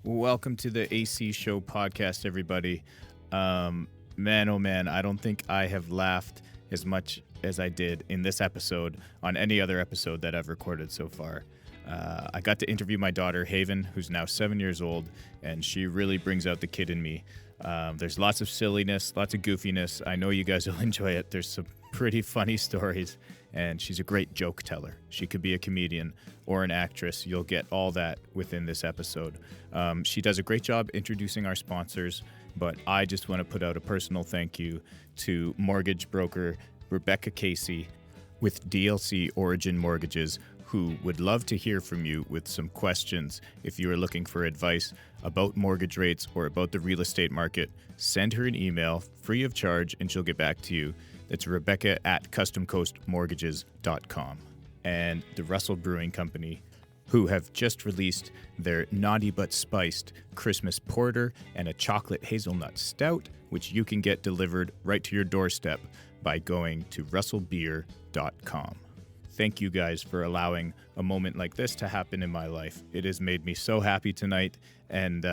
Welcome to the AC Show podcast, everybody. Man, oh man, I don't think I have laughed as much as I did in this episode on any other episode that I've recorded so far. I got to interview my daughter, Haven, who's now 7 years old, and she really brings out the kid in me. There's lots of silliness, lots of goofiness. I know you guys will enjoy it. There's some pretty funny stories, and she's a great joke teller. She could be a comedian or an actress. You'll get all that within this episode. She does a great job introducing our sponsors, but I just want to put out a personal thank you to mortgage broker Rebecca Casey with DLC Origin Mortgages, who would love to hear from you with some questions. If you are looking for advice about mortgage rates or about the real estate market, send her an email free of charge and she'll get back to you. It's Rebecca at customcoastmortgages.com. And the Russell Brewing Company, who have just released their Naughty But Spiced Christmas Porter and a chocolate hazelnut stout, which you can get delivered right to your doorstep by going to russellbeer.com. Thank you guys for allowing a moment like this to happen in my life. It has made me so happy tonight, and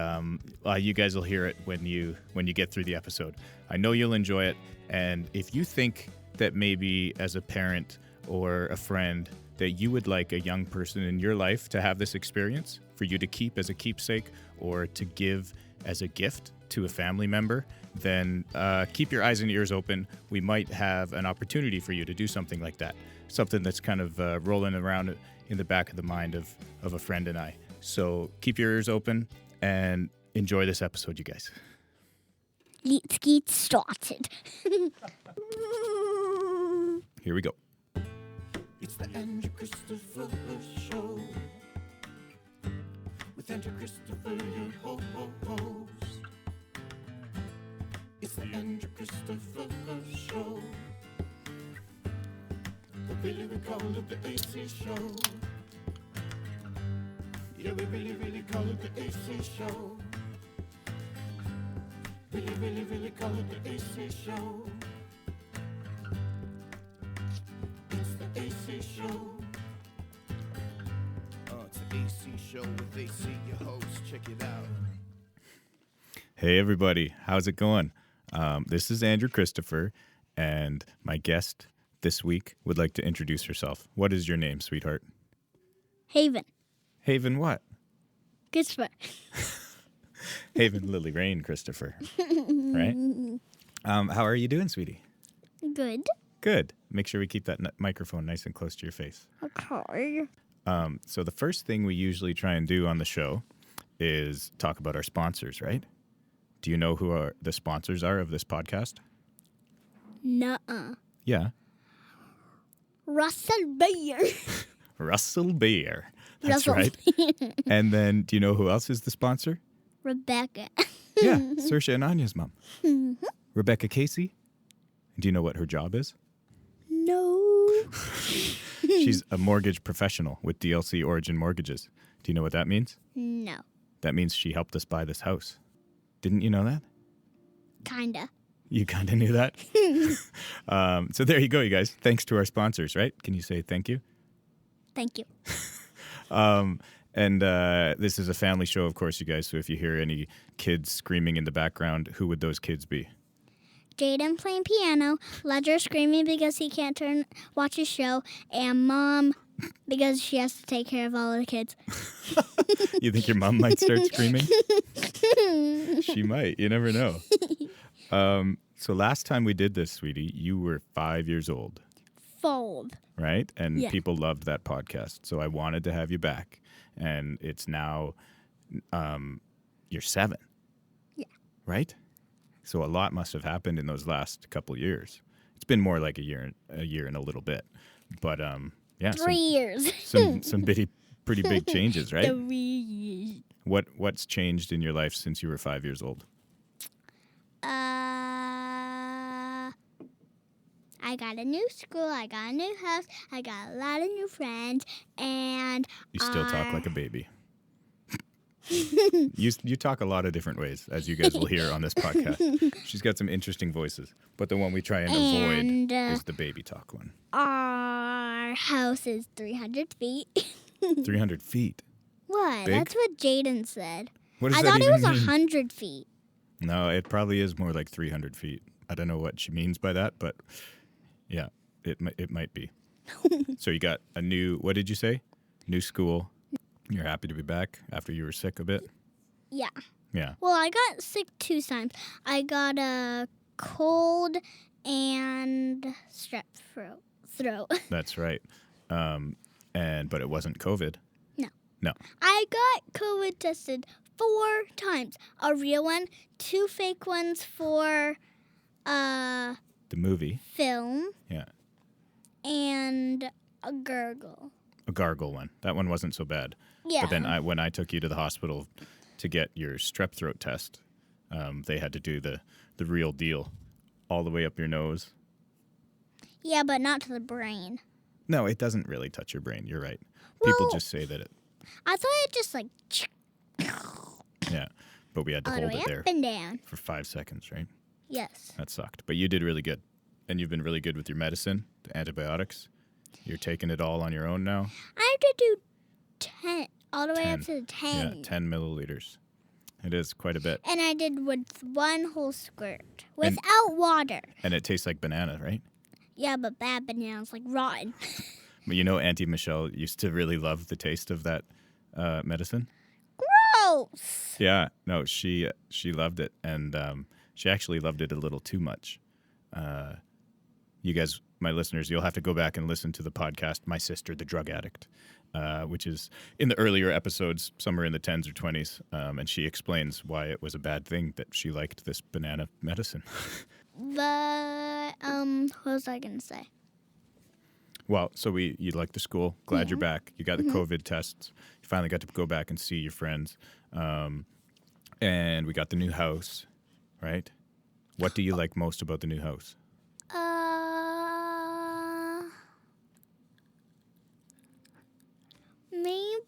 you guys will hear it when you get through the episode. I know you'll enjoy it, and if you think that maybe as a parent or a friend that you would like a young person in your life to have this experience, for you to keep as a keepsake or to give as a gift to a family member, then keep your eyes and ears open. We might have an opportunity for you to do something like that. Something that's kind of rolling around in the back of the mind of a friend and I. So keep your ears open and enjoy this episode, you guys. Let's get started. Here we go. It's the Andrew Christopher Show. With Andrew Christopher, your host. It's the Andrew Christopher Show. But really we call it the AC Show. Yeah, we really call it the AC Show. Really call it the AC Show. It's the AC Show. It's the AC Show with AC, your host. Check it out. Hey, everybody. How's it going? This is Andrew Christopher, and my guest this week would like to introduce herself. What is your name, sweetheart? Haven. Haven what? Christopher. Haven Lilee Raine Christopher. Right? How are you doing, sweetie? Good. Good. Make sure we keep that microphone nice and close to your face. Okay. So the first thing we usually try and do on the show is talk about our sponsors, right? Do you know who the sponsors are of this podcast? Nuh-uh. Yeah. Russell Beer. Russell Beer. That's Russell. right. And then do you know who else is the sponsor? Rebecca. Yeah, Saoirse and Anya's mom. Rebecca Casey. Do you know what her job is? No. She's a mortgage professional with DLC Origin Mortgages. Do you know what that means? No. That means she helped us buy this house. Didn't you know that? Kinda. You kind of knew that? So there you go, you guys. Thanks to our sponsors, right? Can you say thank you? Thank you. And this is a family show, of course, you guys. So if you hear any kids screaming in the background, who would those kids be? Jaden playing piano, Ledger screaming because he can't watch his show, and Mom because she has to take care of all of the kids. You think your mom might start screaming? She might. You never know. So last time we did this, sweetie, you were 5 years old. Fold. Right? And Yeah. people loved that podcast. So I wanted to have you back. And it's now you're 7. Yeah. Right? So a lot must have happened in those last couple years. It's been more like a year and a little bit. But yeah, 3 years. some pretty big changes, right? 3 years. What's changed in your life since you were 5 years old? I got a new school, I got a new house, I got a lot of new friends, and You still talk like a baby. You talk a lot of different ways, as you guys will hear on this podcast. She's got some interesting voices, but the one we try and avoid is the baby talk one. our house is 300 feet. 300 feet. What? Big? That's what Jaden said. What does I that thought it even was mean? 100 feet. No, it probably is more like 300 feet. I don't know what she means by that, but yeah, it might be. So you got a new, what did you say? New school. You're happy to be back after you were sick a bit? Yeah. Yeah. Well, I got sick 2 times. I got a cold and strep throat. That's right. But it wasn't COVID. No. No. I got COVID tested 4 times. A real one, 2 fake ones for The movie. film, Yeah. and a gurgle. A gargle one. That one wasn't so bad. Yeah. But then when I took you to the hospital to get your strep throat test, they had to do the real deal all the way up your nose. Yeah, but not to the brain. No, it doesn't really touch your brain. You're right. People Well- just say that it, I thought it just like yeah. But we had to all the hold way it there up and down. for 5 seconds, right? Yes. That sucked. But you did really good. And you've been really good with your medicine, the antibiotics. You're taking it all on your own now. I have to do 10, all the way up 10. to 10. Yeah, 10 milliliters. It is quite a bit. And I did with 1 whole squirt without water. And it tastes like banana, right? Yeah, but bad bananas, like rotten. But you know, Auntie Michelle used to really love the taste of that medicine. Gross. Yeah, no, she loved it, and she actually loved it a little too much. You guys, my listeners, you'll have to go back and listen to the podcast, My Sister, the Drug Addict, which is in the earlier episodes, somewhere in the 10s or 20s, and she explains why it was a bad thing that she liked this banana medicine. But, what was I going to say? Well, so you like the school. Glad you're back. You got the COVID tests. You finally got to go back and see your friends. And we got the new house, right? What do you like most about the new house? Maybe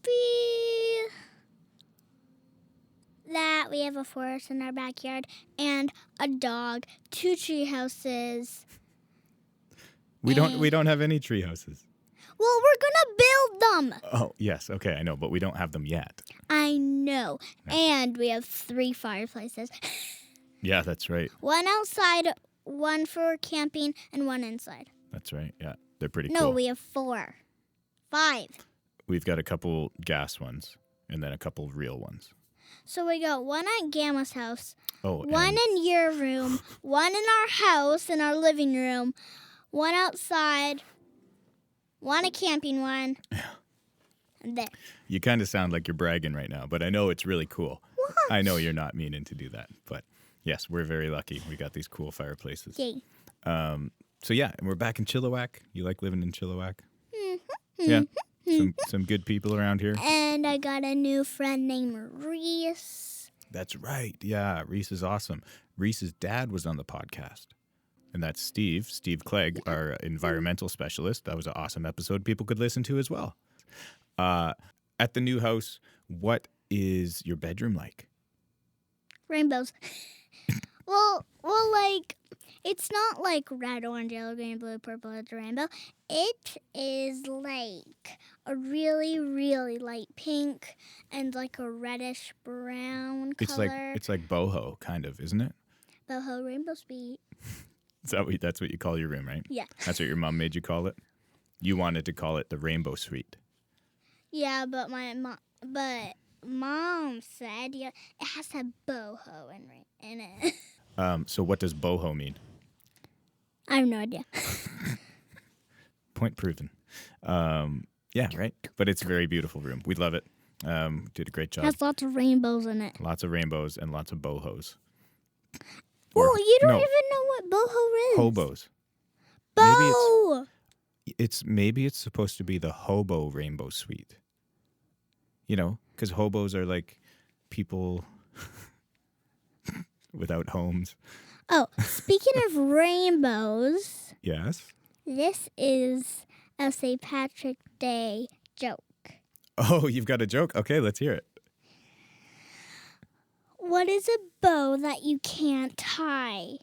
that we have a forest in our backyard and a dog, 2 tree houses. We don't have any tree houses. Well, we're gonna build them. Oh, yes. Okay, I know, but we don't have them yet. I know. And we have 3 fireplaces. Yeah, that's right. 1 outside, 1 for camping, and 1 inside. That's right. Yeah, they're pretty No, cool. we have 4. 5. We've got a couple gas ones and then a couple real ones. So we got 1 at Gamma's house, Oh, 1 and in your room, 1 in our house, in our living room, 1 outside, 1 a camping one. And there. you kind of sound like you're bragging right now, but I know it's really cool. What? I know you're not meaning to do that, but yes, we're very lucky. We got these cool fireplaces. Yay. So yeah, and we're back in Chilliwack. You like living in Chilliwack? Yeah, some good people around here. And I got a new friend named Reese. That's right. Yeah, Reese is awesome. Reese's dad was on the podcast. And that's Steve Clegg, our environmental specialist. That was an awesome episode people could listen to as well. At the new house, what is your bedroom like? Rainbows. well, like, it's not like red, orange, yellow, green, blue, purple, it's a rainbow. It is like a really, really light pink and like a reddish brown color. It's like boho, kind of, isn't it? Boho Rainbow Suite. That's what you call your room, right? Yeah. That's what your mom made you call it? You wanted to call it the Rainbow Suite. Yeah, but mom said it has to have boho in it. So what does boho mean? I have no idea. Point proven. Yeah, right? But it's a very beautiful room. We love it. Did a great It job. has lots of rainbows in it. Lots of rainbows and lots of bohos. Oh, you don't no, even know what boho is. hobos. Bo! Maybe it's supposed to be the hobo rainbow suite. You know, because hobos are like people without homes. Oh, speaking of rainbows, Yes. this is a St. Patrick's Day joke. Oh, you've got a joke? Okay, let's hear it. What is a bow that you can't tie?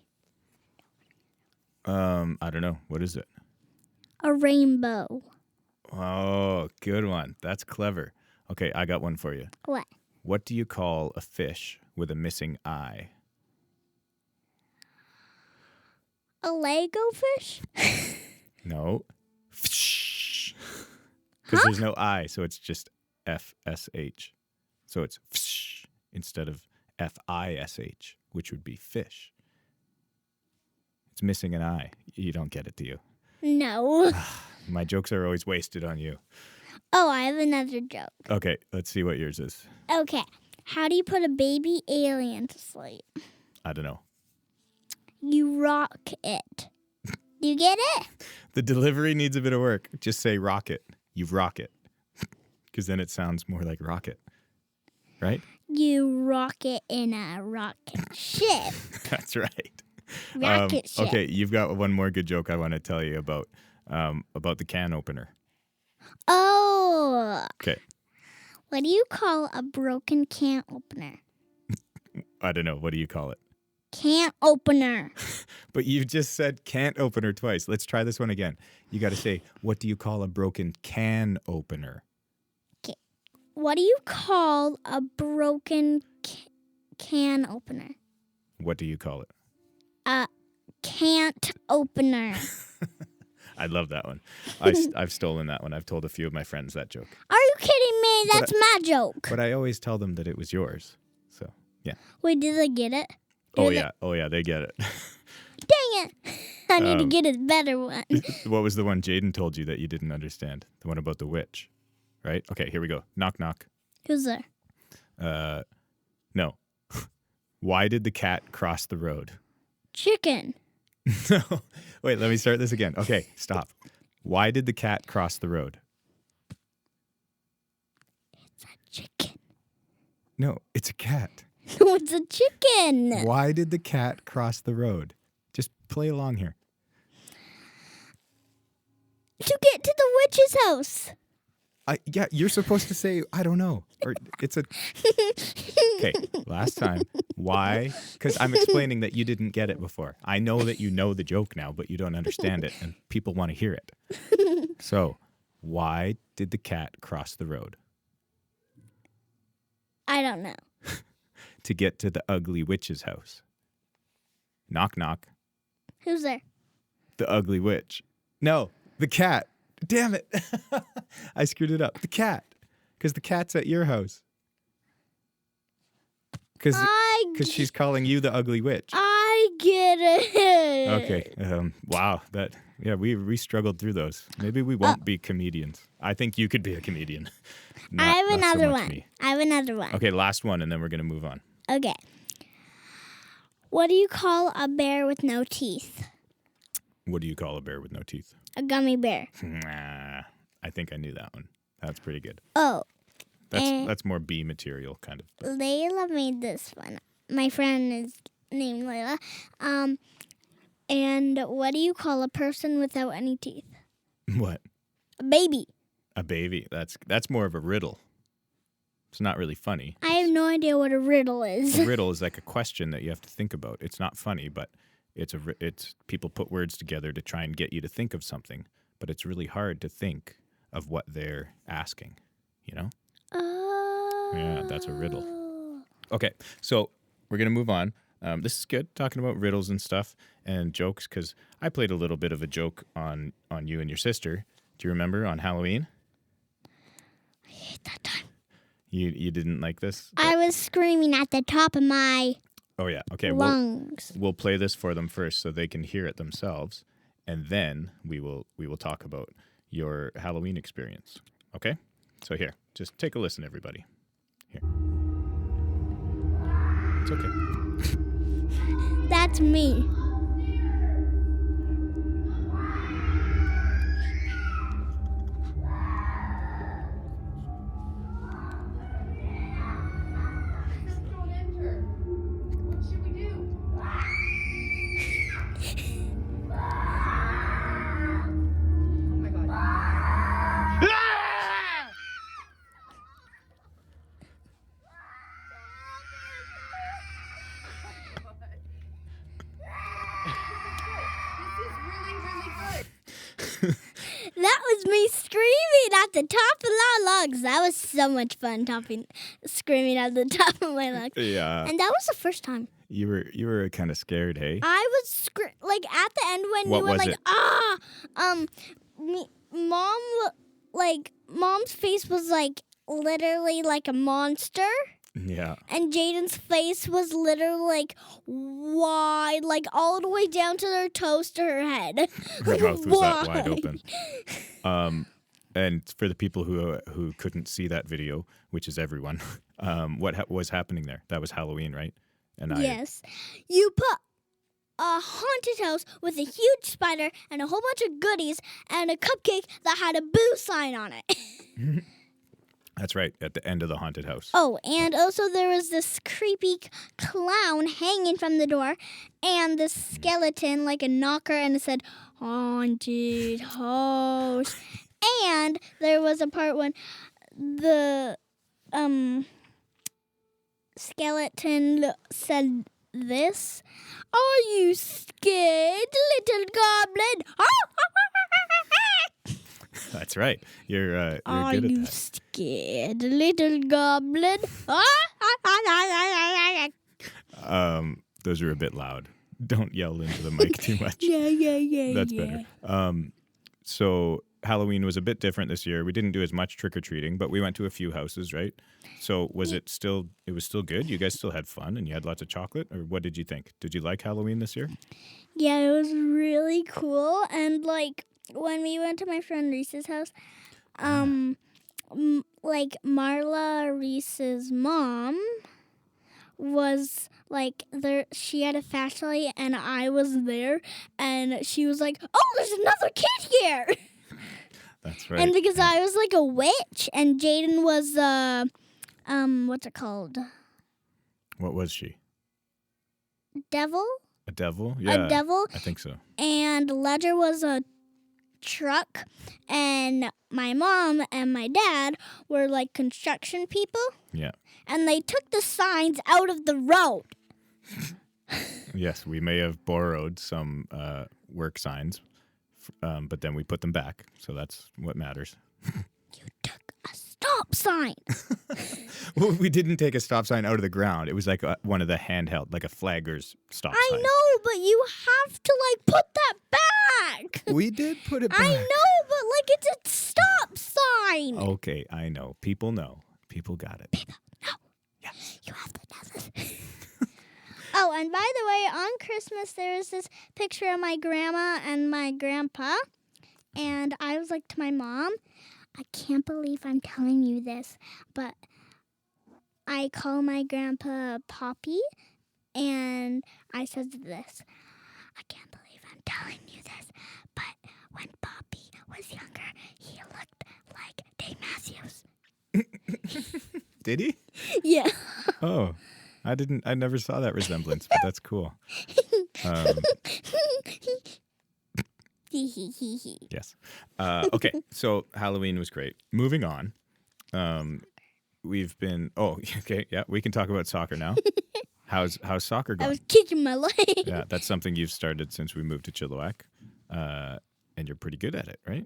I don't know. What is it? A rainbow. Oh, good one. That's clever. Okay, I got one for you. What? What do you call a fish with a missing eye? A Lego fish? No. Fish. Because there's no I, so it's just FSH. So it's fish instead of FISH, which would be fish. It's missing an I. You don't get it, do you? No. My jokes are always wasted on you. Oh, I have another joke. Okay, let's see what yours is. Okay. How do you put a baby alien to sleep? I don't know. You rock it. Do you get it? The delivery needs a bit of work. Just say rocket. You rock it. Because then it sounds more like rocket. Right? You rock it in a rocket ship. That's right. Rocket ship. Okay, you've got one more good joke I want to tell you about the can opener. Oh. Okay. What do you call a broken can opener? I don't know. What do you call it? Can opener. But you just said can't opener twice. Let's try this one again. You got to say, what do you call a broken can opener? Okay. What do you call a broken can opener? What do you call it? A can't opener. I love that one. I've stolen that one. I've told a few of my friends that joke. Are you kidding me? That's my joke. But I always tell them that it was yours. So, yeah. Wait, did they get it? Oh, yeah, they get it. Dang it. I need to get a better one. What was the one Jaden told you that you didn't understand? The one about the witch, right? Okay, here we go. Knock, knock. Who's there? No. Why did the cat cross the road? Chicken. No. Wait, let me start this again. Okay, stop. Why did the cat cross the road? It's a chicken. No, it's a cat. No, it's a chicken. Why did the cat cross the road? Just play along here. To get to the witch's house. Yeah, you're supposed to say, I don't know. Or it's a... Okay, last time. Why? Because I'm explaining that you didn't get it before. I know that you know the joke now, but you don't understand it, and people want to hear it. So, why did the cat cross the road? I don't know. To get to the ugly witch's house. Knock, knock. Who's there? The ugly witch. No, the cat. Damn it. I screwed it up. The cat. Because the cat's at your house. Because she's calling you the ugly witch. I get it. Okay. Wow. We struggled through those. Maybe we won't be comedians. I think you could be a comedian. I have not so another much one. me. I have another one. Okay, last one, and then we're going to move on. Okay. What do you call a bear with no teeth? What do you call a bear with no teeth? A gummy bear. Nah, I think I knew that one. That's pretty good. Oh. That's more B material, kind of. Layla made this one. My friend is named Layla. And what do you call a person without any teeth? What? A baby. A baby. That's more of a riddle. It's not really funny. I have no idea what a riddle is. A riddle is like a question that you have to think about. It's not funny, but it's people put words together to try and get you to think of something, but it's really hard to think of what they're asking, you know? Oh. Yeah, that's a riddle. Okay, so we're going to move on. This is good, talking about riddles and stuff and jokes, because I played a little bit of a joke on you and your sister. Do you remember on Halloween? I hate that time. You didn't like this? I was screaming at the top of my Oh, yeah. Okay, lungs. we'll play this for them first so they can hear it themselves, and then we will talk about your Halloween experience. Okay? So here, just take a listen, everybody. Here. It's okay. That's me. was me screaming at the top of my lungs. That was so much fun, screaming at the top of my lungs. Yeah. And that was the first time. You were kind of scared, hey? I was like at the end when What you were was like, it? Mom's face was like literally like a monster. Yeah. And Jaden's face was literally like wide, like all the way down to their toes to her head. Her Like, mouth was that wide open. And for the people who couldn't see that video, which is everyone, what was happening there? That was Halloween, right? And Yes. You put a haunted house with a huge spider and a whole bunch of goodies and a cupcake that had a boo sign on it. That's right, at the end of the haunted house. Oh, and also there was this creepy clown hanging from the door and this skeleton like a knocker and it said, haunted house. And there was a part when the skeleton said this, are you scared, little goblin? That's right. You're Are good at you that. scared, little goblin? Those are a bit loud. Don't yell into the mic too much. Yeah. That's better. So Halloween was a bit different this year. We didn't do as much trick-or-treating, but we went to a few houses, right? So it was still good? You guys still had fun and you had lots of chocolate? Or what did you think? Did you like Halloween this year? Yeah, it was really cool. And like when we went to my friend Reese's house, like Marla Reese's mom was like there. She had a flashlight, and I was there, and she was like, "Oh, there's another kid here!" That's right. And because I was like a witch, and Jaden was what's it called? What was she? Devil. A devil? Yeah. A devil. I think so. And Ledger was a truck, and my mom and my dad were like construction people, Yeah. and they took the signs out of the road. Yes, we may have borrowed some work signs, but then we put them back. So that's what matters. You took a stop sign. Well, we didn't take a stop sign out of the ground. It was like one of the handheld, like a flagger's stop I sign. know, but you have to like put that back. We did put it back. I know, but like it's a stop sign. Okay, I know. People know. People got it. No. Yeah. You have to know this. Oh, and by the way, on Christmas there was this picture of my grandma and my grandpa, and I was like to my mom, I can't believe I'm telling you this, but I call my grandpa Poppy, and I said this, I can't believe I'm telling you this, but when Poppy was younger, he looked like Dave Matthews. Did he? Yeah. Oh, I never saw that resemblance, but that's cool. Yes. Okay, so Halloween was great. Moving on. We've been, okay, yeah, we can talk about soccer now. How's soccer I going? was kicking my leg. Yeah, that's something you've started since we moved to Chilliwack, and you're pretty good at it, right?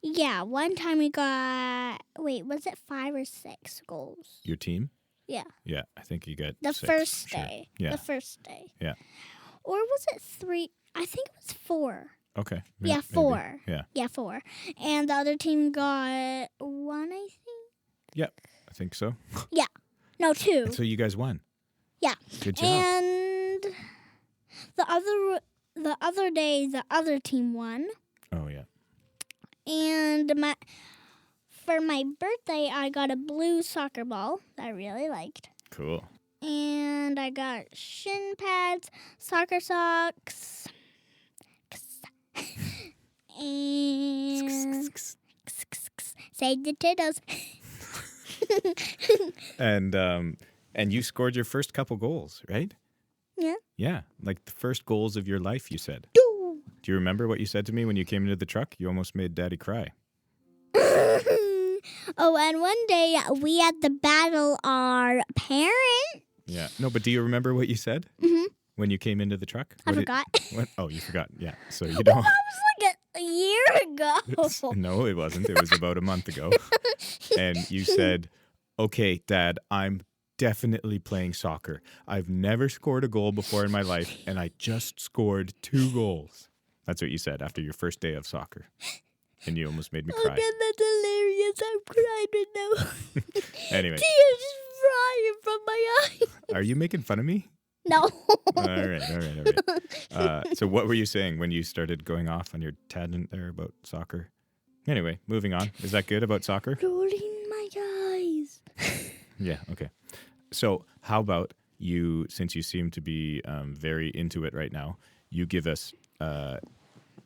Yeah, one time we got, was it 5 or 6 goals? Your team? Yeah. Yeah, I think you got The 6, first sure. day. Yeah. The first day. Yeah. Or was it 3? I think it was 4. Okay. Yeah, maybe. 4. Yeah. Yeah, 4. And the other team got 1, I think. Yep, I think so. No, 2. And so you guys won. Yeah. Good job. And the other day, the other team won. Oh, yeah. And for my birthday, I got a blue soccer ball that I really liked. Cool. And I got shin pads, soccer socks, and save the titties. And you scored your first couple goals, right? Yeah. Yeah, like the first goals of your life, you said. Doo. Do you remember what you said to me when you came into the truck? You almost made Daddy cry. Oh, and one day we had to battle our parent. Yeah. No, but do you remember what you said Mm-hmm. when you came into the truck? I What did- forgot. What? Oh, you forgot. Yeah. So you Well, don't. I was like a year ago. No, it wasn't. It was about a month ago. And you said, okay, Dad, I'm definitely playing soccer. I've never scored a goal before in my life, and I just scored 2 goals. That's what you said after your first day of soccer. And you almost made me cry. Oh, that's hilarious. I'm crying right now. Anyway. Tears flying from my eyes. Are you making fun of me? No. All right. So what were you saying when you started going off on your tangent there about soccer? Anyway, moving on. Is that good about soccer? Rolling my eyes. Yeah, okay. So how about you, since you seem to be very into it right now, you give us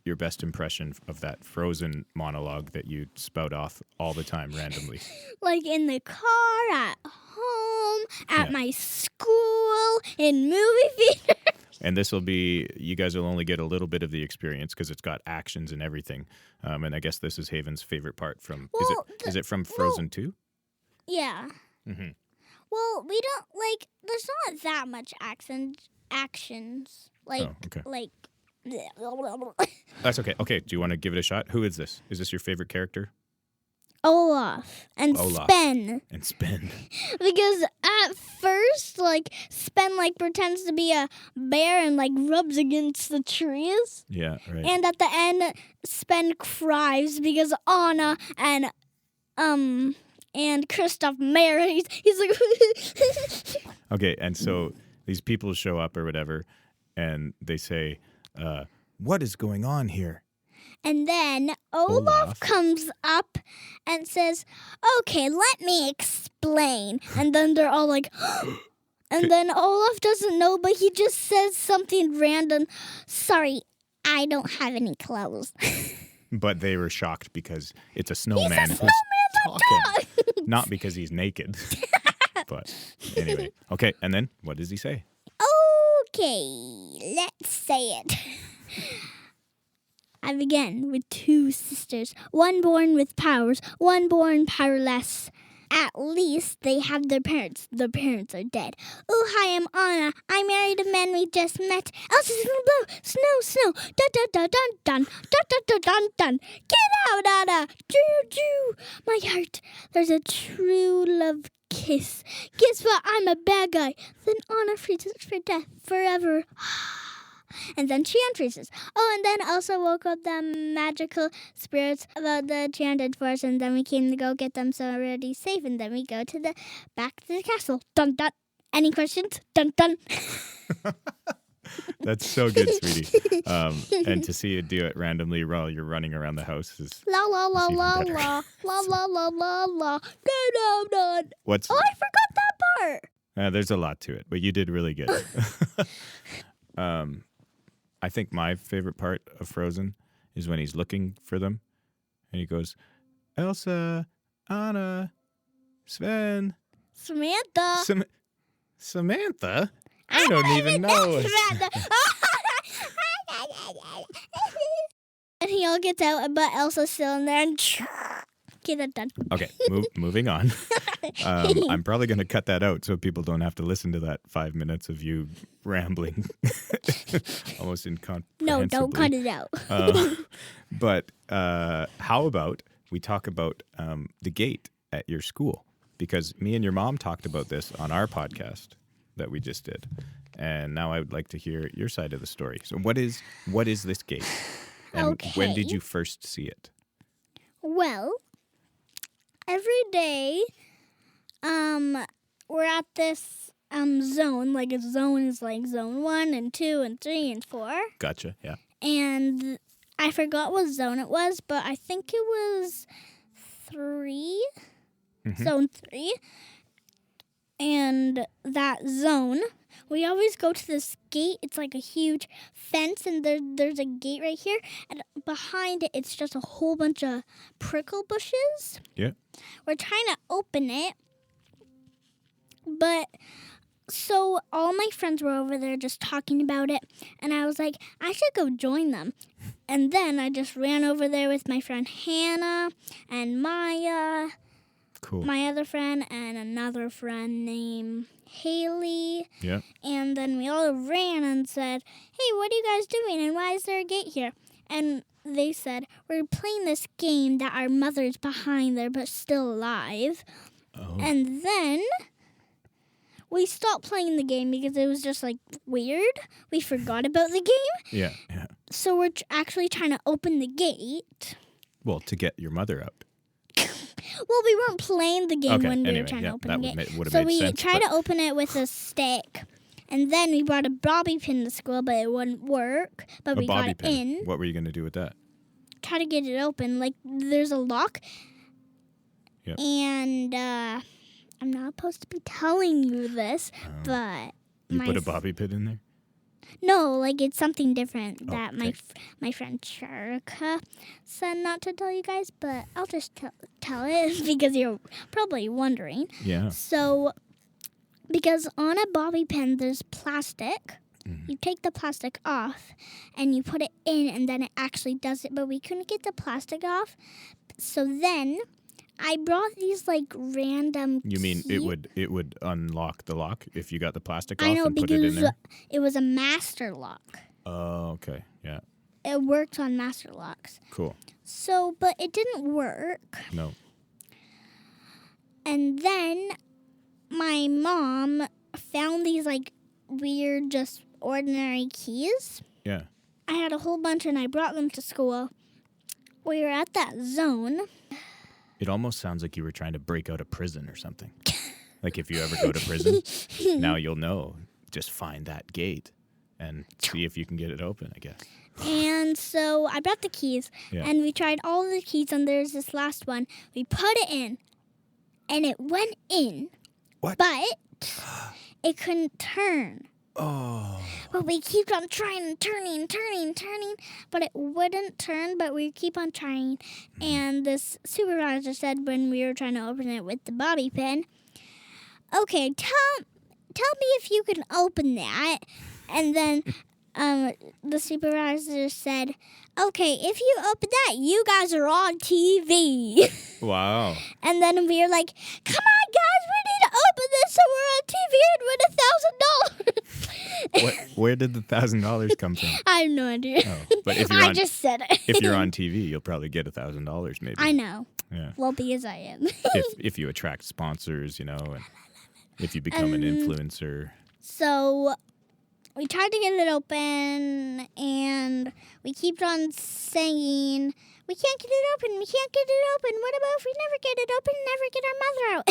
your best impression of that Frozen monologue that you spout off all the time randomly. Like in the car, at home, at my school, in movie theaters. And this will be, you guys will only get a little bit of the experience because it's got actions and everything. And I guess this is Haven's favorite part from, is it from Frozen 2? Yeah. Mm-hmm. Well, we don't, like, there's not that much actions. Like, Oh, okay. like. That's okay. Okay, do you want to give it a shot? Who is this? Is this your favorite character? Olaf and Olaf. Sven. And Sven. Because at first, like, Sven, like, pretends to be a bear and, like, rubs against the trees. Yeah, right. And at the end, Sven cries because Anna and Kristoff married. He's like... Okay, and so these people show up or whatever, and they say, what is going on here? And then Olaf comes up and says, okay, let me explain. And then they're all like, and then Olaf doesn't know, but he just says something random. Sorry, I don't have any clothes. But they were shocked because it's a snowman He's a who's snowman talking. Not because he's naked. But anyway. Okay, and then what does he say? Okay, let's say it. I begin with 2 sisters, one born with powers, one born powerless. At least they have their parents. Their parents are dead. Oh, hi, I'm Anna. I married a man we just met. Elsa's gonna blow. Snow, snow. Dun, dun, dun, dun, dun. Dun, dun, dun, dun, dun. Get out, Anna. Choo, choo. My heart. There's a true love kiss. Guess what? I'm a bad guy. Then Anna freezes for death forever. And then she unfreezes. Oh, and then Elsa woke up the magical spirits about the enchanted forest, and then we came to go get them so already safe, and then we go to the back to the castle. Dun dun. Any questions? Dun dun. That's so good, sweetie. And to see you do it randomly while you're running around the house is La la la even la better. la la la la la la. Go down. What's? Oh, I forgot that part. There's a lot to it, but you did really good. I think my favorite part of Frozen is when he's looking for them, and he goes, Elsa, Anna, Sven, Samantha. Samantha? I don't even know. And he all gets out, but Elsa's still in there. And okay, that's done. Okay, moving on. I'm probably going to cut that out so people don't have to listen to that 5 minutes of you rambling. Almost incomprehensibly. No, don't cut it out. But how about we talk about the gate at your school? Because me and your mom talked about this on our podcast that we just did. And now I would like to hear your side of the story. So what is this gate? And when did you first see it? Well, every day, we're at this zone. Like a zone is like zone 1 and 2 and 3 and 4. Gotcha, yeah. And I forgot what zone it was, but I think it was 3. Mm-hmm. Zone 3. And that zone, we always go to this gate. It's like a huge fence, and there's a gate right here. And behind it, it's just a whole bunch of prickle bushes. Yeah. We're trying to open it. But so all my friends were over there just talking about it. And I was like, I should go join them. And then I just ran over there with my friend Hannah and Maya. Cool. My other friend and another friend named Haley. Yeah. And then we all ran and said, hey, what are you guys doing? And why is there a gate here? And they said, we're playing this game that our mother's behind there but still alive. Oh. And then we stopped playing the game because it was just like weird. We forgot about the game. Yeah. So we're actually trying to open the gate. Well, to get your mother out. Well, we weren't playing the game when we were trying to open the gate. That would have So made we sense. tried to open it with a stick. And then we brought a bobby pin to school, but it wouldn't work. But we got it in. What were you going to do with that? Try to get it open. Like, there's a lock. Yep. And I'm not supposed to be telling you this, but... You put a bobby pin in there? No, like, it's something different that okay. my friend Sharika said not to tell you guys, but I'll just tell it because you're probably wondering. Yeah. So, because on a bobby pin, there's plastic. You take the plastic off, and you put it in, and then it actually does it. But we couldn't get the plastic off. So then, I brought these, like, random You mean keys. it would unlock the lock if you got the plastic off I know, and put it in because there? it was a master lock. Oh, okay. Yeah. It worked on master locks. Cool. So, but it didn't work. No. And then my mom found these, like, weird, just ordinary keys. Yeah. I had a whole bunch, and I brought them to school. We were at that zone. It almost sounds like you were trying to break out of prison or something. Like if you ever go to prison, now you'll know. Just find that gate and see if you can get it open, I guess. And so I brought the keys, Yeah. and we tried all the keys, and there's this last one. We put it in, and it went in. What? But it couldn't turn. Oh. But we keep on trying and turning, but it wouldn't turn, but we keep on trying. And this supervisor said when we were trying to open it with the bobby pin, okay, tell me if you can open that. And then the supervisor said, okay, if you open that, you guys are on TV. Wow. And then we were like, come on, guys, we need to open this so we're on TV and win $1,000. Where did the $1,000 come from? I have no idea. Oh, but if you're I on, just said it. if you're on TV, you'll probably get $1,000 maybe. I know. Yeah. Well, because I am. if you attract sponsors, you know, and if you become an influencer. So we tried to get it open, and we keep on saying, we can't get it open, we can't get it open. What about if we never get it open and never get our mother out?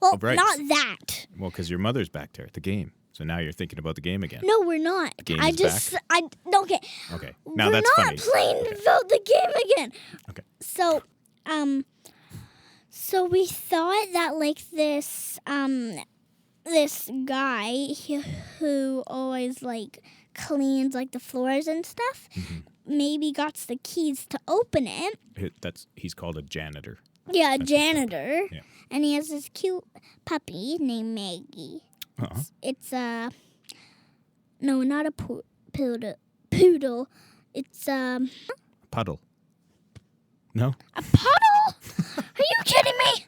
Well, right. not that. Well, because your mother's back there at the game. So now you're thinking about the game again. No, we're not. The game I is just, back? okay. Okay. Now we're that's not funny. playing Okay. about the game again. Okay. So, so we thought that like this guy who always like cleans like the floors and stuff, maybe got the keys to open it. He's called a janitor. Yeah, a janitor. Yeah. And he has this cute puppy named Maggie. Uh-huh. It's no, not a poodle. Poodle. It's Puddle. No? a puddle. Are you kidding me?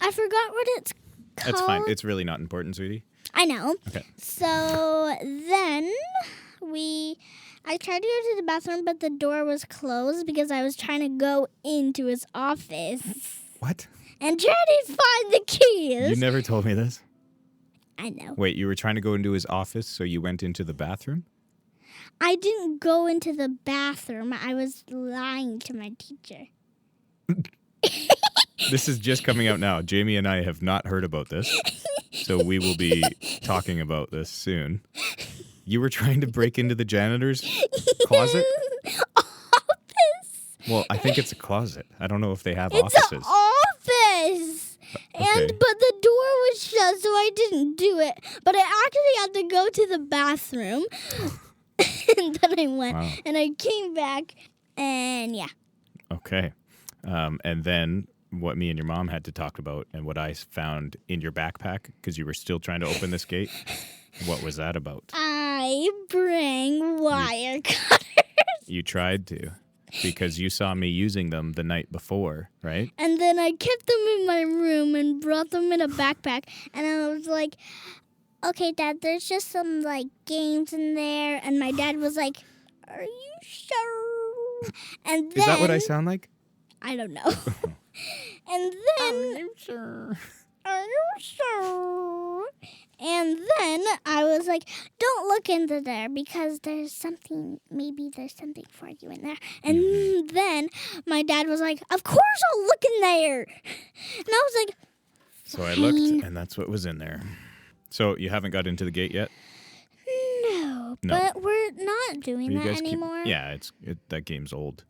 I forgot what it's called. That's fine. It's really not important, sweetie. I know. Okay. So then I tried to go to the bathroom, but the door was closed because I was trying to go into his office What? and try to find the keys. You never told me this. I know. Wait, you were trying to go into his office, so you went into the bathroom? I didn't go into the bathroom. I was lying to my teacher. This is just coming out now. Jamie and I have not heard about this, so we will be talking about this soon. You were trying to break into the janitor's closet? Office. Well, I think it's a closet. I don't know if they have It's offices. an office. Okay. But the door was shut, so I didn't do it. But I actually had to go to the bathroom. And then I went, Wow. and I came back, and yeah. Okay. And then what me and your mom had to talk about and what I found in your backpack, because you were still trying to open this gate. What was that about? I bring wire cutters. You tried to, because you saw me using them the night before, right? And then I kept them in my room and brought them in a backpack. And I was like, okay, Dad, there's just some, like, games in there. And my dad was like, Are you sure? And then, Is that what I sound like? I don't know. And then, Are you sure? are you sure? And then I was like, don't look into there because maybe there's something for you in there. And then my dad was like, of course I'll look in there. And I was like, So I fine. looked, and that's what was in there. So you haven't got into the gate yet? No, No. but we're not doing You that guys anymore. Yeah, that game's old.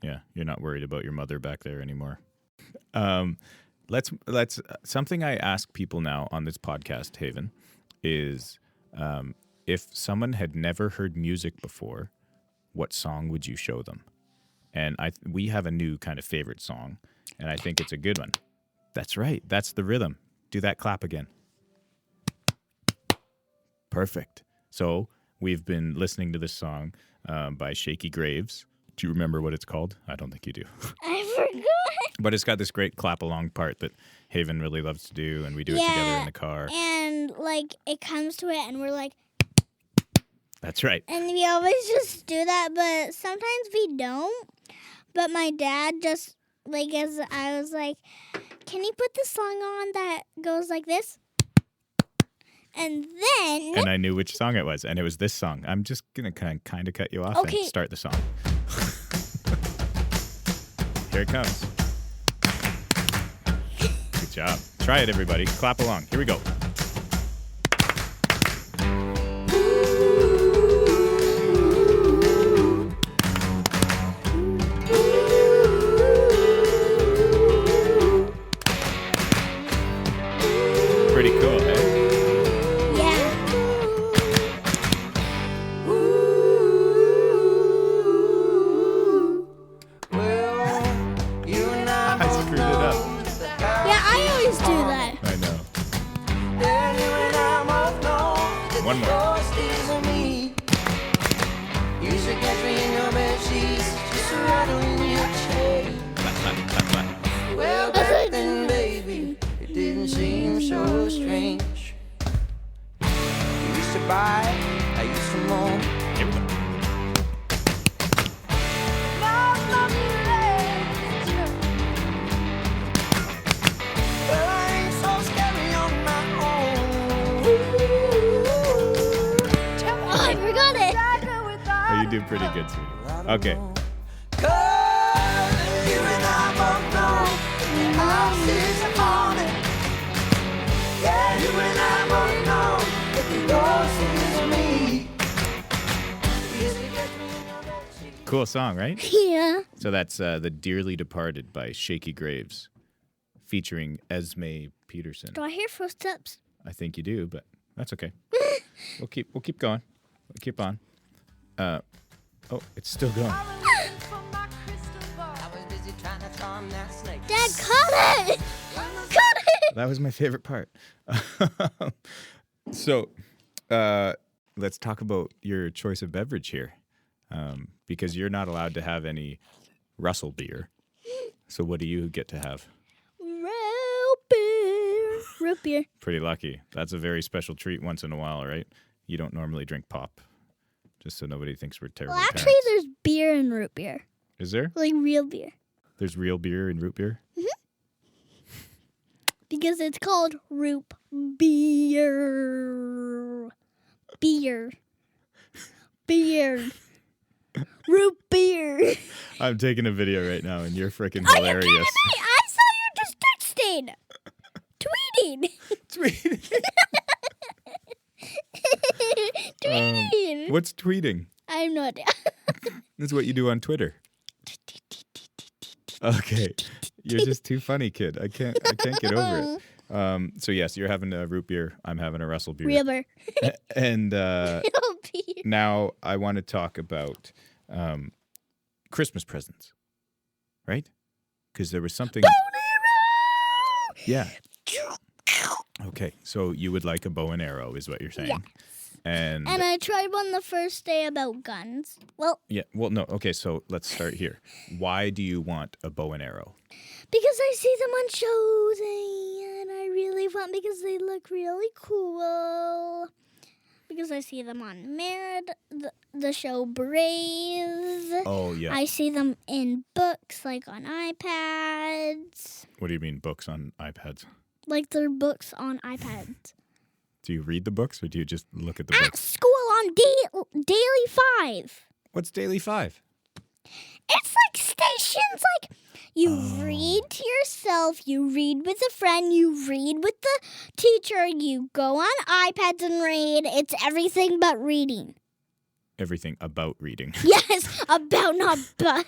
Yeah, you're not worried about your mother back there anymore. Let's something I ask people now on this podcast, Haven, is if someone had never heard music before, what song would you show them? And we have a new kind of favorite song, and I think it's a good one. That's right. That's the rhythm. Do that clap again. Perfect. So we've been listening to this song by Shaky Graves. Do you remember what it's called? I don't think you do. I forgot. But it's got this great clap along part that Haven really loves to do, and we do it together in the car. And like it comes to it, and we're like, That's right. and we always just do that, but sometimes we don't. But my dad just like, as I was like, can you put the song on that goes like this? And then, And I knew which song it was, and it was this song. I'm just going to kind of cut you off Okay. and start the song. Here it comes. Good job. Try it, everybody. Clap along. Here we go. Pretty cool, eh? yeah. I screwed it up. Yeah, I always do that. I know. One more. Clap, clap, clap, clap. Well, back then, baby, it didn't seem so strange. You used to buy, I used to moan. Here we go. Well, I ain't so scary on my own. Oh, I forgot it. Oh, you do pretty good, sweetie. Okay. 'Cause you and I both know that lost is upon it. Yeah, you and I both know that the ghost is me. Used to catch me in your backseat. Cool song, right? Yeah. So that's The Dearly Departed by Shaky Graves, featuring Esme Peterson. Do I hear footsteps? I think you do, but that's okay. We'll keep going. We'll keep on. Oh, it's still going. I was busy trying to charm that snake. Dad, cut it! Cut it! That was my favorite part. So, let's talk about your choice of beverage here, because you're not allowed to have any Russell beer. So, what do you get to have? Root beer. Root beer. Pretty lucky. That's a very special treat once in a while, right? You don't normally drink pop, just so nobody thinks we're terrible. Well, actually, parents. there's beer in root beer. Is there? Like real beer. There's real beer in root beer? Because it's called root beer. Beer. Beer. Root beer. I'm taking a video right now, and you're freaking Are you hilarious. kidding me? I saw you just texting. Tweeting. Tweeting. What's tweeting? I have no idea. That's what you do on Twitter. Okay, you're just too funny, kid. I can't get over it. So yes, you're having a root beer. I'm having a Russell beer. Real beer. And Real beer. now I want to talk about Christmas presents, right? Because there was something. Yeah. Okay, so you would like a bow and arrow, is what you're saying. Yes. And I tried one the first day about guns. Well, yeah, well, no. Okay, so let's start here. Why do you want a bow and arrow? because I see them on shows and I really want because they look really cool. because I see them on Married, the show Brave. Oh, yeah. I see them in books, like on iPads. What do you mean books on iPads? Like they're books on iPads. Do you read the books or do you just look at the At books? school on Daily 5. What's Daily 5? It's like stations, like you read to yourself, you read with a friend, you read with the teacher, you go on iPads and read. It's everything but reading. Everything about reading. Yes, about, not but.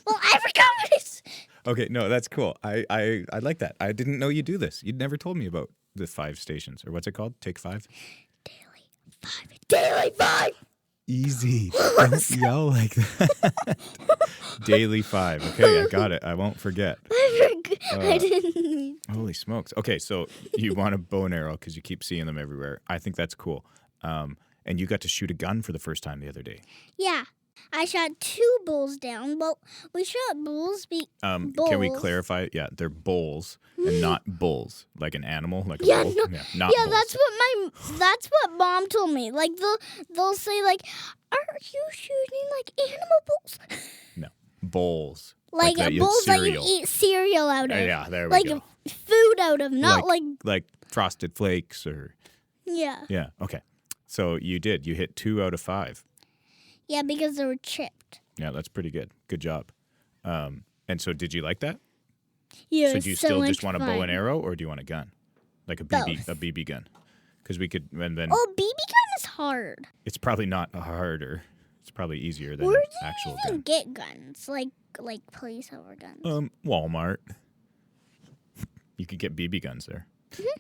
Well, I forgot what it's... Okay, no, that's cool. I like that. I didn't know you do this. You'd never told me about the 5 stations. Or what's it called? Take 5? Daily 5. Easy. Don't yell like that. Daily 5. Okay, I got it. I won't forget. I didn't mean... Holy smokes. Okay, so you want a bow and arrow because you keep seeing them everywhere. I think that's cool. And you got to shoot a gun for the first time the other day. Yeah. I shot 2 bulls down. Well, we shot bulls. Can we clarify? Yeah, they're bulls and not bulls, like an animal, like a Yeah, bull. no, Yeah, not yeah, bulls. that's what Mom told me. Like they'll say like, "Are you shooting like animal bulls?" No, bowls. Like that you- bulls that you cereal. eat cereal out of. Yeah, there we like go. food out of, not like Frosted Flakes or yeah. yeah. Okay, so you did. You hit 2 out of 5. Yeah, because they were chipped. Yeah, that's pretty good. Good job. And so, did you like that? Yeah. So do you still just want a bow fun. and arrow, or do you want a gun, like a BB gun? Because we could, and then Oh, BB gun is hard. it's probably not harder. It's probably easier than Where an do you actual even gun. get guns? Like police over guns. Walmart. You could get BB guns there.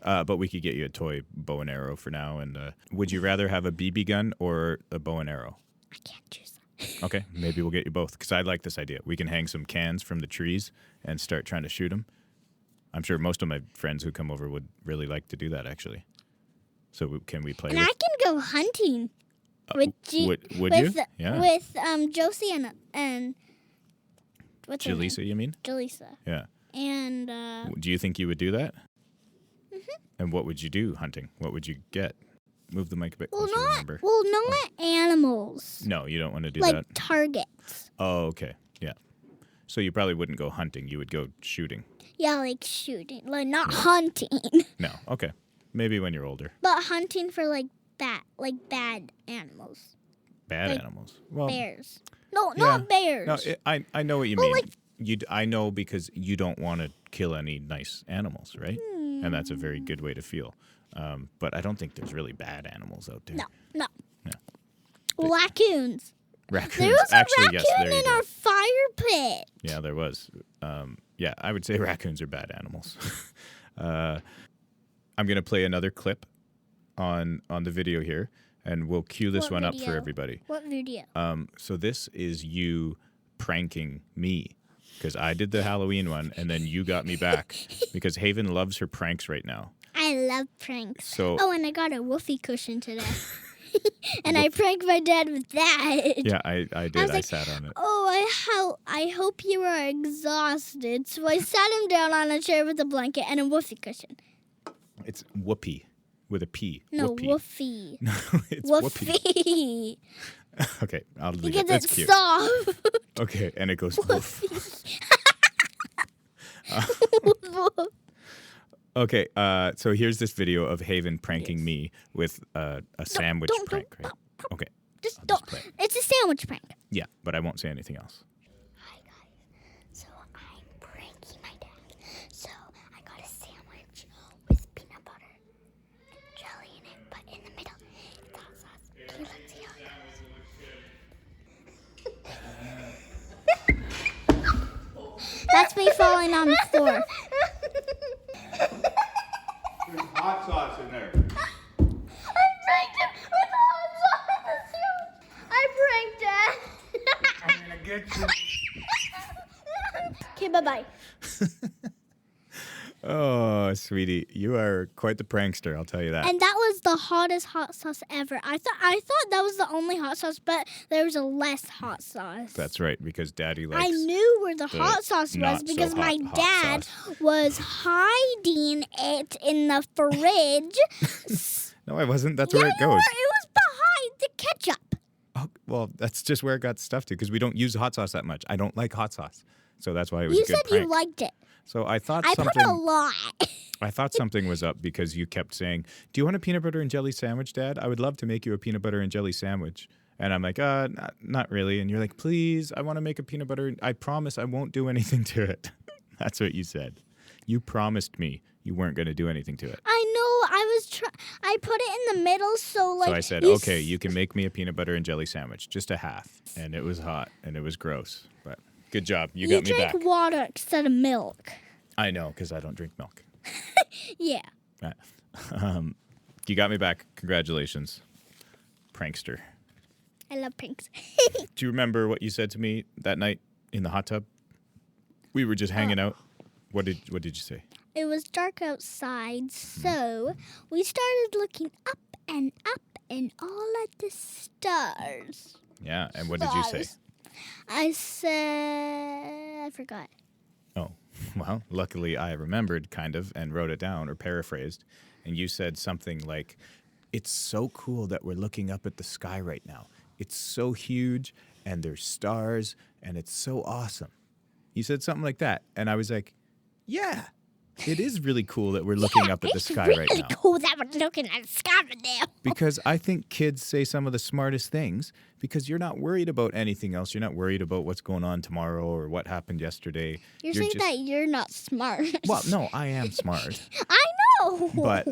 But we could get you a toy bow and arrow for now. And would you rather have a BB gun or a bow and arrow? I can't choose them. Okay, maybe we'll get you both because I like this idea. We can hang some cans from the trees and start trying to shoot them. I'm sure most of my friends who come over would really like to do that, actually. So can we play And with... I can go hunting with would you? Yeah. With Josie and what's her name? Jaleesa, you mean? Jaleesa. Yeah. And Do you think you would do that? And what would you do hunting? What would you get? Move the mic a bit closer, remember? not animals. No, you don't want to do Like that? targets. Oh, okay. Yeah. So you probably wouldn't go hunting. You would go shooting. Yeah, like shooting. Like not hunting. No. Okay. Maybe when you're older. But hunting for like bad animals. Bad Like animals. Well, Bears. No, yeah. not bears. No, I know what you Well, mean. I know because you don't want to kill any nice animals, right? And that's a very good way to feel. But I don't think there's really bad animals out there. No. Yeah. Raccoons. Raccoons. There was a Actually, raccoon yes, there you in go. our fire pit. Yeah, there was. Yeah, I would say raccoons are bad animals. I'm going to play another clip on the video here, and we'll cue this What one up for video? everybody. What video? So this is you pranking me because I did the Halloween one, and then you got me back because Haven loves her pranks right now. I love pranks. So Oh, and I got a woofy cushion today. And I pranked my dad with that. yeah, I did. was I like, sat on it. Oh, I hope you are exhausted. So I sat him down on a chair with a blanket and a woofy cushion. It's whoopee with a P. No, Whoopee. woofy. No, it's whoopee. Woofy. Okay, I'll leave Because it. That's it's cute. soft. Okay, and it goes woof. Okay, so here's this video of Haven pranking me with a sandwich don't- prank, right? Okay, Just I'll don't. play it. It's a sandwich prank. Yeah, but I won't say anything else. Hi guys. So I'm pranking my dad. So I got a sandwich with peanut butter and jelly in it, but in the middle it's hot sauce. Okay, let's see how it goes. That's me falling on the floor. There's hot sauce in there. I pranked him with hot sauce. I pranked Dad. I'm gonna get you. Okay, bye-bye. Oh, sweetie, you are quite the prankster. I'll tell you that. And that was the hottest hot sauce ever. I thought that was the only hot sauce, but there was a less hot sauce. That's right, because Daddy likes. I knew where the the hot sauce was not so because my hot dad sauce. was hiding it in the fridge. No, I wasn't. That's Yeah, where it you goes. were. It was behind the ketchup. Oh, well, that's just where it got stuffed to because we don't use hot sauce that much. I don't like hot sauce. So that's why it was You a good said prank. you liked it. So I thought I put something a lot. I thought something was up because you kept saying, "Do you want a peanut butter and jelly sandwich, Dad? I would love to make you a peanut butter and jelly sandwich." And I'm like, not really. And you're like, "Please, I want to make a peanut butter. I promise I won't do anything to it." That's what you said. You promised me you weren't going to do anything to it. I know. I put it in the middle, so like. So I said, "Okay, you can make me a peanut butter and jelly sandwich, just a half." And it was hot and it was gross, but good job. You got me back. drank water instead of milk. I know because I don't drink milk. Yeah. Right. You got me back. Congratulations, prankster. I love pranks. Do you remember what you said to me that night in the hot tub? We were just hanging out. What did you say? It was dark outside, so we started looking up and all at the stars. Yeah, and what did you say? I said, I forgot. Oh, well, luckily I remembered kind of and wrote it down or paraphrased. And you said something like, "It's so cool that we're looking up at the sky right now. It's so huge and there's stars and it's so awesome." You said something like that. And I was like, yeah, it is really cool that we're looking up at the sky right now. It's cool that we're looking at the sky right now. Because I think kids say some of the smartest things because you're not worried about anything else. You're not worried about what's going on tomorrow or what happened yesterday. You're saying just, that you're not smart. Well, no, I am smart. I know. But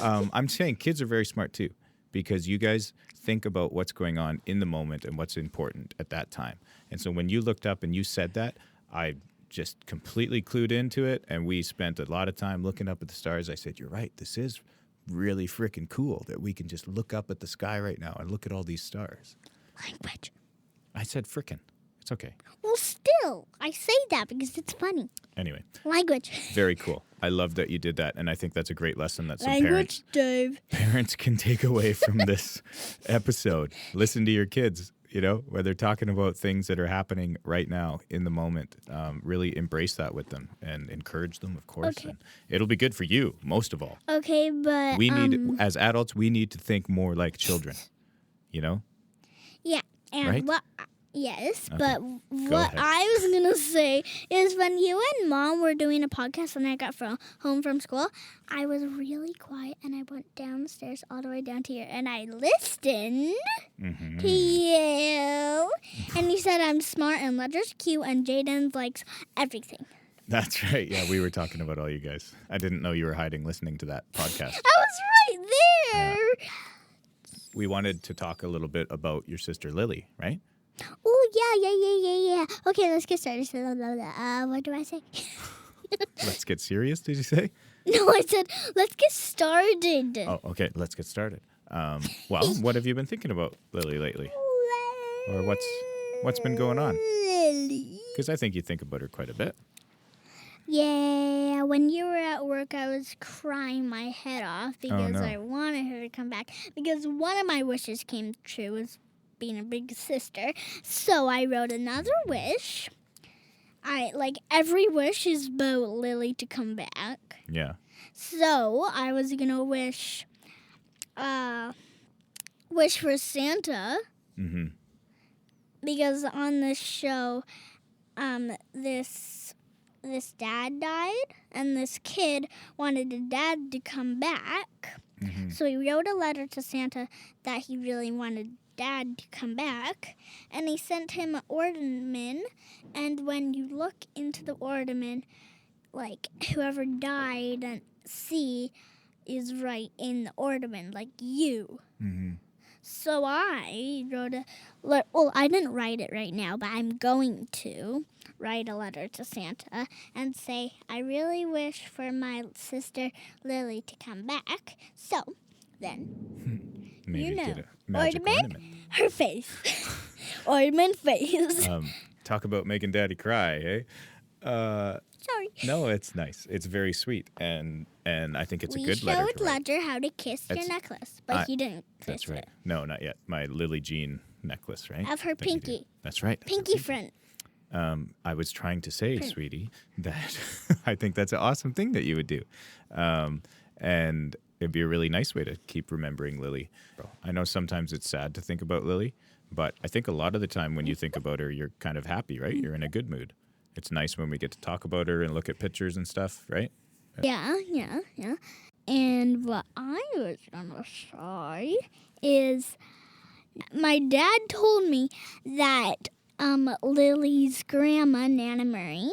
I'm saying kids are very smart too because you guys think about what's going on in the moment and what's important at that time. And so when you looked up and you said that, I just completely clued into it, and we spent a lot of time looking up at the stars. I said, "You're right. This is really freaking cool that we can just look up at the sky right now and look at all these stars." Language. I said frickin'. It's okay. Well, still, I say that because it's funny. Anyway, Language. very cool. I love that you did that, and I think that's a great lesson that some Language, Dave. parents can take away from this episode. Listen to your kids, where they're talking about things that are happening right now in the moment. Really embrace that with them and encourage them, of course. Okay. And it'll be good for you, most of all. Okay, but We need, as adults, we need to think more like children, yeah, and Right? what? Yes, Okay. but what ahead. I was gonna say is when you and Mom were doing a podcast when I got home from school, I was really quiet and I went downstairs all the way down to here and I listened to you, and you said I'm smart and Ledger's cute and Jaden likes everything. That's right. Yeah, we were talking about all you guys. I didn't know you were hiding listening to that podcast. I was right there. We wanted to talk a little bit about your sister Lilee, right? Oh yeah. Okay, let's get started. What do I say? Let's get serious, did you say? No, I said let's get started. Oh, okay. Let's get started. Well, what have you been thinking about Lilee lately? Or what's been going on? Lilee. Because I think you think about her quite a bit. Yeah, when you were at work, I was crying my head off because no. I wanted her to come back. Because one of my wishes came true was being a big sister. So I wrote another wish. Every wish is about Lilee to come back. Yeah. So I was gonna wish for Santa. Mm-hmm. Because on this show, this dad died, and this kid wanted the dad to come back. Mm-hmm. So he wrote a letter to Santa that he really wanted dad to come back, and he sent him an ornament. And when you look into the ornament, whoever died and see is right in the ornament, like you. Mm-hmm. So I wrote I didn't write it right now, but I'm going to write a letter to Santa and say, I really wish for my sister Lilee to come back. So then, Maybe get a magic ornament. her face. Ornament face. Talk about making Daddy cry, eh? Sorry. No, it's nice. It's very sweet, and I think it's a good letter We to showed write. Ledger how to kiss your necklace, but he didn't kiss That's right. it. No, not yet. My Lily Jean necklace, right? Of her That you do. pinky. That's right. Pinky friend. I was trying to say, sweetie, that I think that's an awesome thing that you would do. And it'd be a really nice way to keep remembering Lilee. I know sometimes it's sad to think about Lilee, but I think a lot of the time when you think about her, you're kind of happy, right? You're in a good mood. It's nice when we get to talk about her and look at pictures and stuff, right? Yeah. And what I was gonna say is my dad told me that Lily's grandma, Nana Murray,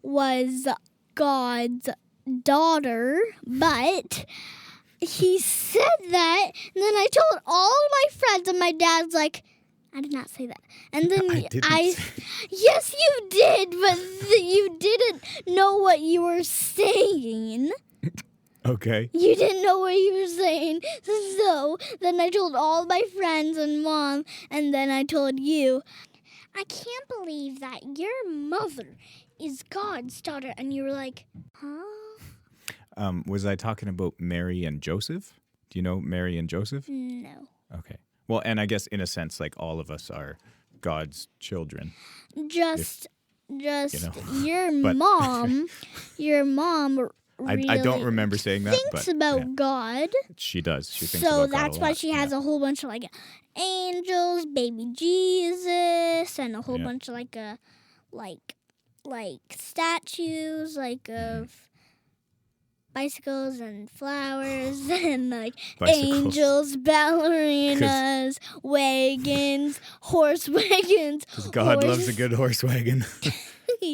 was God's daughter, but he said that, and then I told all of my friends, and my dad's like, I did not say that. And then yes, you did, but you didn't know what you were saying. Okay. You didn't know what you were saying. So then I told all my friends and Mom, and then I told you. I can't believe that your mother is God's daughter. And you were like, huh? Was I talking about Mary and Joseph? Do you know Mary and Joseph? No. Okay. Well, and I guess in a sense, like all of us are God's children. Just your But- mom really I don't remember saying that, thinks but about yeah, God. she does. She thinks So about God that's a why lot. she has a whole bunch of like angels, baby Jesus, and a whole bunch of like statues, like of bicycles and flowers and like Bicycles. angels, ballerinas, wagons, horse wagons. Because God loves a good horse wagon.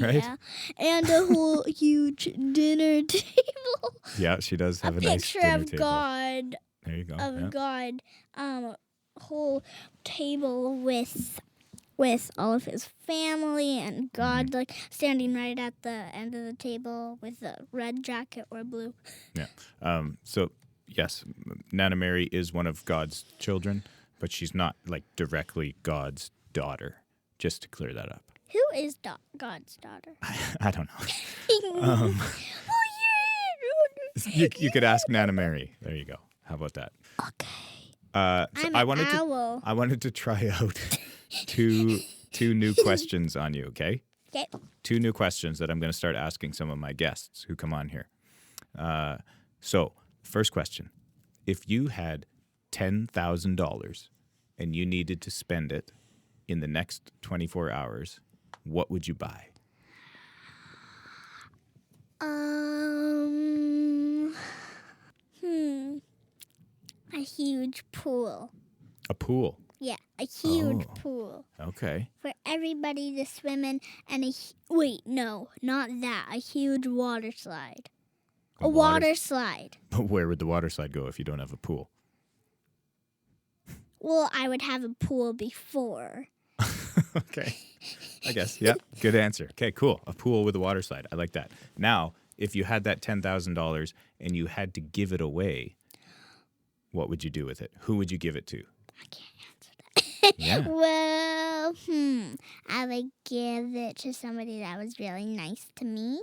Right? Yeah, and a whole huge dinner table. Yeah, she does have a, A nice picture dinner of table. God. There you go. Of yeah. God, whole table with all of his family and God like standing right at the end of the table with a red jacket or blue. Yeah. So yes, Nana Mary is one of God's children, but she's not like directly God's daughter. Just to clear that up. Who is God's daughter? I don't know. You could ask Nana Mary. There you go. How about that? Okay. So I'm I an wanted owl. I wanted to try out two new questions on you. Okay. Okay. 2 new questions that I'm going to start asking some of my guests who come on here. So first question: if you had $10,000 and you needed to spend it in the next 24 hours, what would you buy? A huge pool. A pool. Yeah, a huge Oh. pool Okay. for everybody to swim in, and wait, no, not that. A huge water slide. A water slide. But where would the water slide go if you don't have a pool? Well, I would have a pool before. Okay. I guess. Yeah. Good answer. Okay, cool. A pool with a water slide. I like that. Now, if you had that $10,000 and you had to give it away, what would you do with it? Who would you give it to? I can't answer that. Yeah. Well, I would give it to somebody that was really nice to me.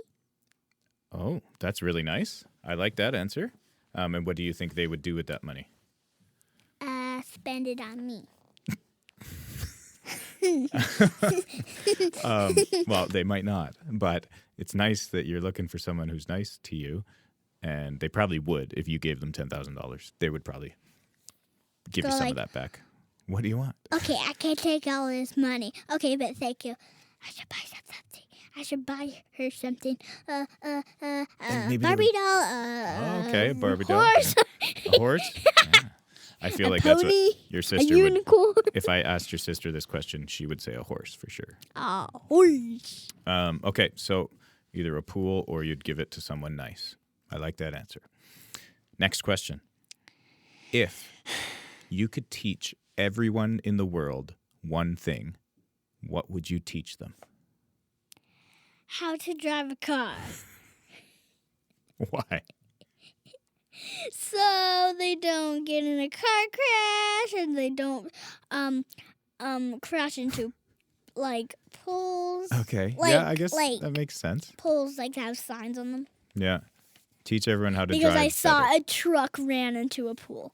Oh, that's really nice. I like that answer. And what do you think they would do with that money? Spend it on me. Well, they might not, but it's nice that you're looking for someone who's nice to you, and they probably would if you gave them $10,000. They would probably give you some of that back. What do you want? Okay, I can take all this money. Okay, but thank you. I should buy something. I should buy her something. maybe Barbie doll. Okay, a Barbie doll. Horse. A horse? Yeah. I feel A like that's pony, what your a sister would. unicorn. If I asked your sister this question, she would say a horse for sure. A horse. Okay, so either a pool or you'd give it to someone nice. I like that answer. Next question. If you could teach everyone in the world one thing, what would you teach them? How to drive a car. Why? So they don't get in a car crash and they don't crash into like poles. Okay. Like- yeah, I guess like- that makes sense. Poles like have signs on them. Yeah. Teach everyone how to Because drive I saw better. a truck ran into a pool.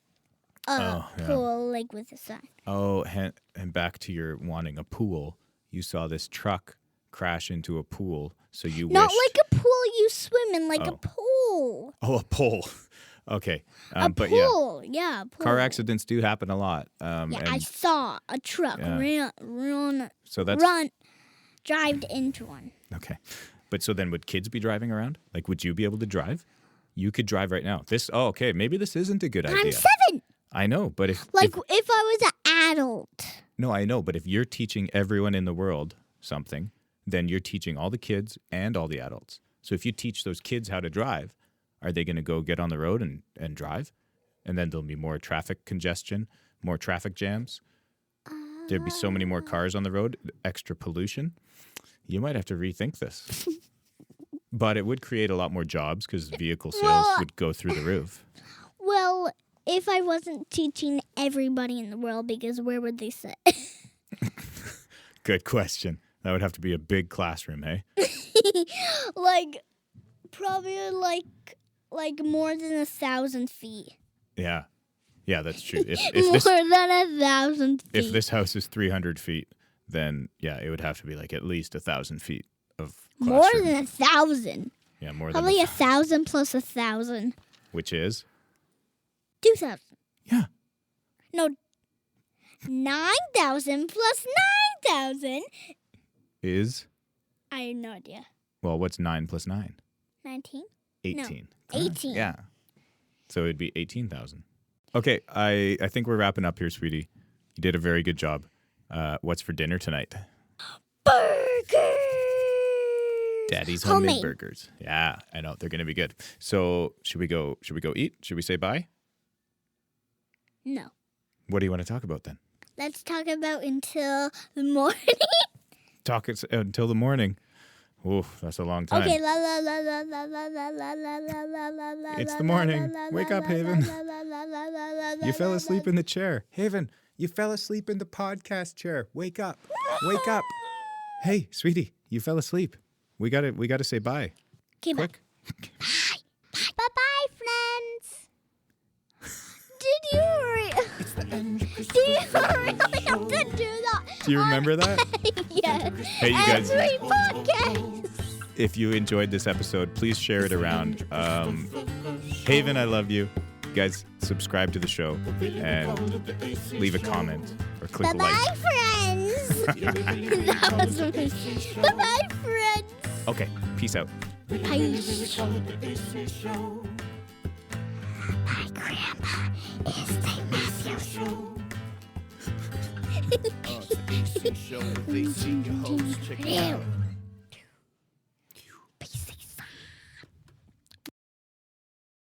Oh, yeah. Pool like with a sign. Oh, and back to your wanting a pool. You saw this truck crash into a pool, so you Not wished... like a pool you swim in, like a Oh. pool. Oh, a pole. Okay. A But pool. Yeah, a pool. car accidents do happen a lot. Yeah, and I saw a truck so that's drive into one. okay. But so then would kids be driving around? Like, would you be able to drive? You could drive right now. Okay. Maybe this isn't a good idea. I'm 7. I know, but if If I was an adult. no, I know, but if you're teaching everyone in the world something, then you're teaching all the kids and all the adults. So if you teach those kids how to drive, are they going to go get on the road and drive? And then there'll be more traffic congestion, more traffic jams. There'd be so many more cars on the road, extra pollution. You might have to rethink this. But it would create a lot more jobs because vehicle sales would go through the roof. Well, if I wasn't teaching everybody in the world, because where would they sit? Good question. That would have to be a big classroom, hey? Probably more than 1,000 feet. Yeah. Yeah, that's true. More than 1,000 feet. If this house is 300 feet, then yeah, it would have to be like at least 1,000 feet of More classroom. than 1,000. Yeah, more than Probably 1,000 plus 1,000. which is 2,000. yeah. No, 9,000 plus 9,000. Is I have no idea. well, what's 9 plus 9? 19? 18. No, 18. Yeah. So it'd be 18,000. Okay, I think we're wrapping up here, sweetie. You did a very good job. What's for dinner tonight? Burger! Daddy's homemade Homemade. burgers. Yeah, I know they're gonna be good. So should we go eat? Should we say bye? No. What do you want to talk about then? Let's talk about until the morning. Talk until the morning. Oof, that's a long time. Okay, la la la la la la la la la la la la la. It's the morning. Wake up, Haven. You fell asleep in the chair. Haven, you fell asleep in the podcast chair. Wake up. Wake up. Hey, sweetie, you fell asleep. We gotta say bye. Okay, bye. Quick. Bye-bye, friends. Did you really have to do that? Do you remember that? Yes. Hey, you guys. Every podcast. If you enjoyed this episode, please share it around. Haven, I love you. You guys, subscribe to the show and leave a comment or click like. Bye-bye, friends. That was me. Bye-bye, friends. Okay, peace out. Peace. My grandpa is the Matthew. The AC show with AC, your host. Check it out.